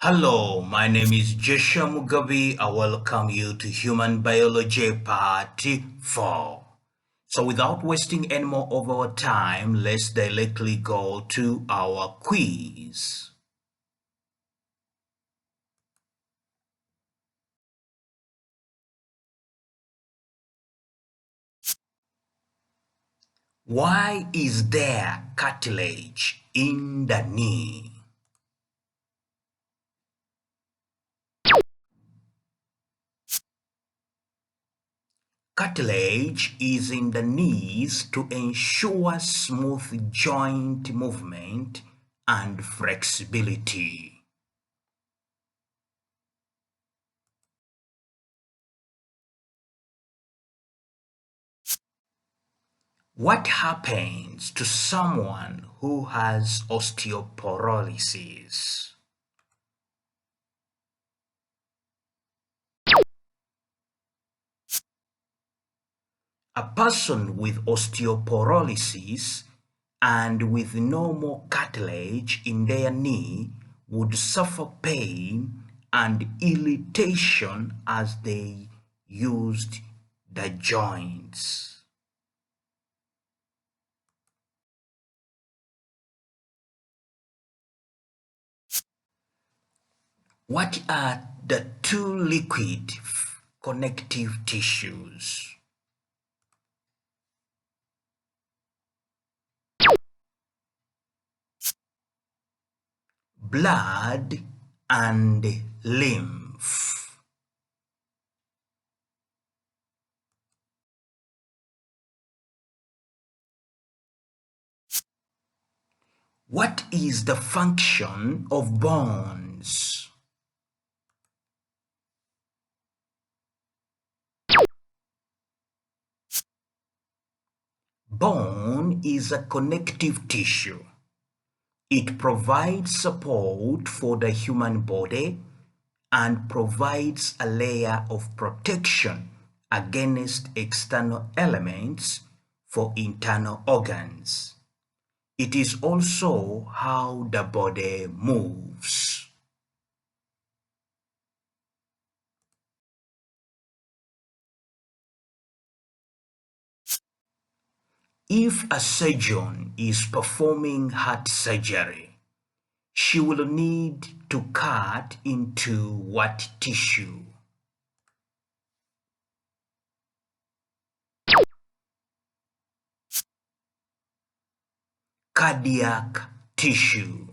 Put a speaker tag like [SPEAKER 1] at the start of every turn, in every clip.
[SPEAKER 1] Hello, my name is Joshua Mugabi. I welcome you to Human Biology Part 4. So without wasting any more of our time, let's directly go to our quiz. Why is there cartilage in the knee? Cartilage is in the knees to ensure smooth joint movement and flexibility. What happens to someone who has osteoporosis? A person with osteoporosis and with no more cartilage in their knee would suffer pain and irritation as they used the joints. What are the two liquid connective tissues? Blood and lymph. What is the function of bones? Bone is a connective tissue. It provides support for the human body and provides a layer of protection against external elements for internal organs. It is also how the body moves. If a surgeon is performing heart surgery, she will need to cut into what tissue? Cardiac tissue.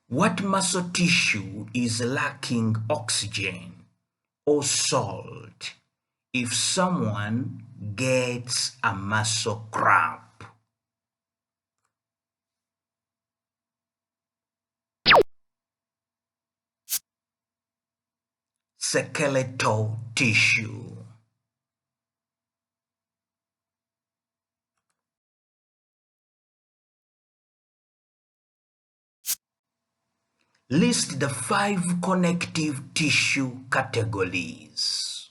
[SPEAKER 1] What muscle tissue is lacking oxygen or salt if someone gets a muscle cramp? Skeletal tissue. List the 5 connective tissue categories.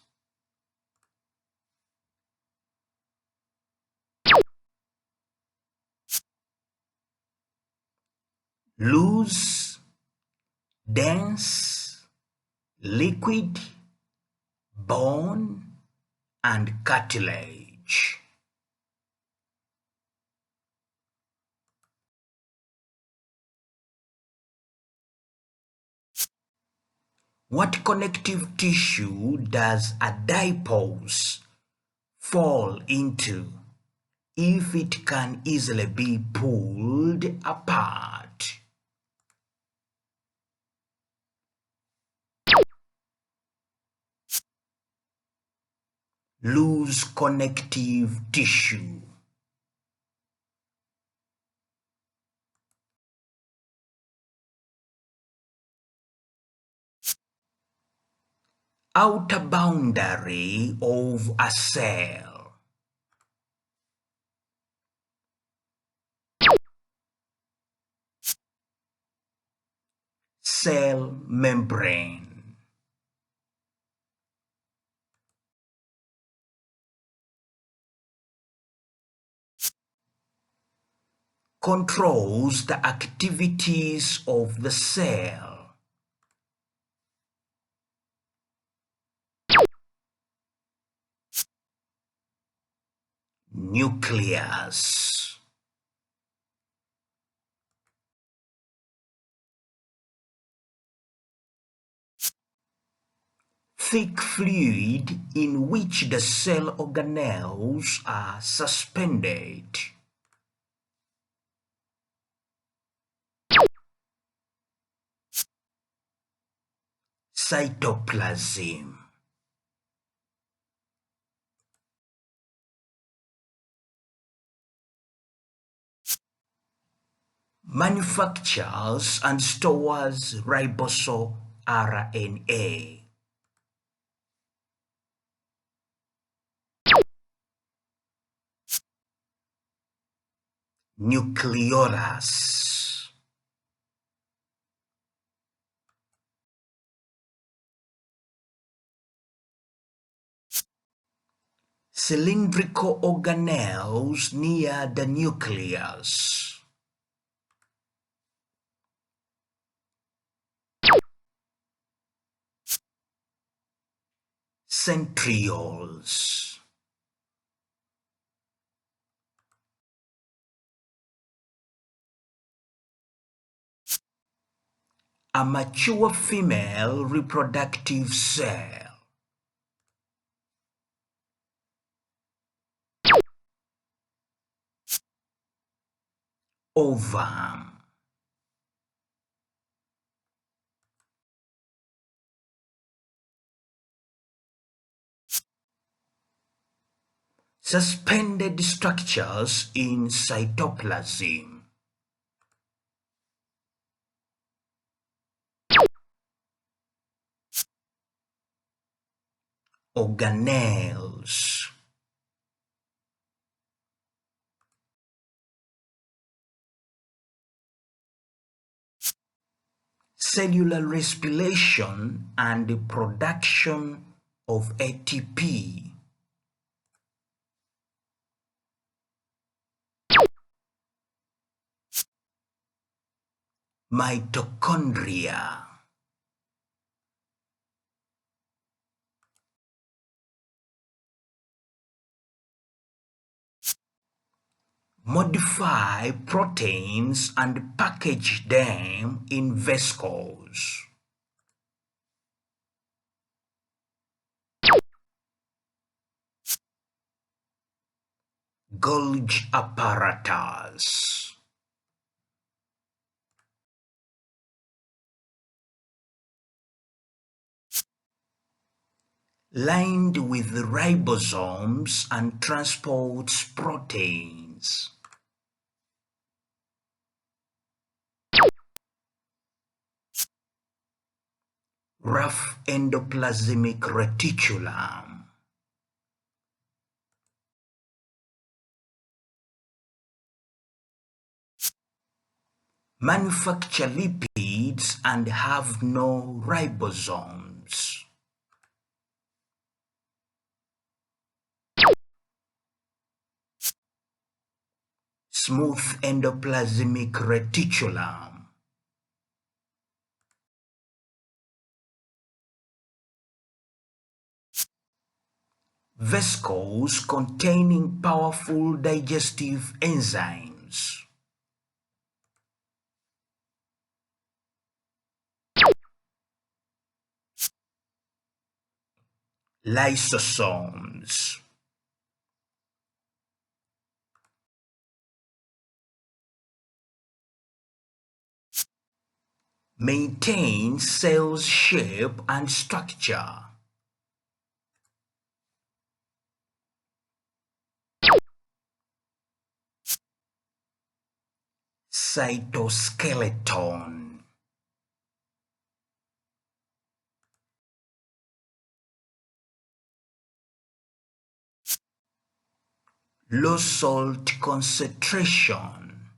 [SPEAKER 1] Loose, dense, liquid, bone, and cartilage. What connective tissue does adipose fall into if it can easily be pulled apart? Loose connective tissue. Outer boundary of a cell. Cell membrane. controls the activities of the cell. Nucleus. Thick fluid in which the cell organelles are suspended. Cytoplasm. Manufactures and stores ribosome RNA. Nucleolus. Cylindrical organelles near the nucleus. Centrioles. A mature female reproductive cell. Ovum. Suspended structures in cytoplasm. Organelles. Cellular respiration and the production of ATP. Mitochondria. Modify proteins and package them in vesicles. Golgi apparatus. Lined with ribosomes and transports proteins. Rough endoplasmic reticulum. Manufacture lipids and have no ribosomes. Smooth endoplasmic reticulum. Vesicles containing powerful digestive enzymes. Lysosomes. Maintain cell's shape and structure. Cytoskeleton. Low salt concentration.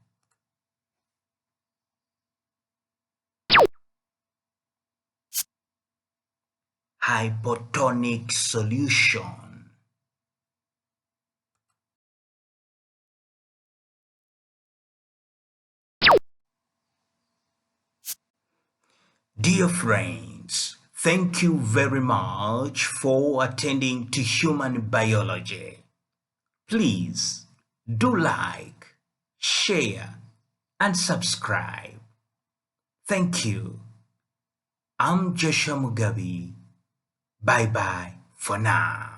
[SPEAKER 1] Hypotonic solution. Dear friends, thank you very much for attending to human biology. Please do like, share, and subscribe. Thank you. I'm Joshua Mugabi. Bye bye for now.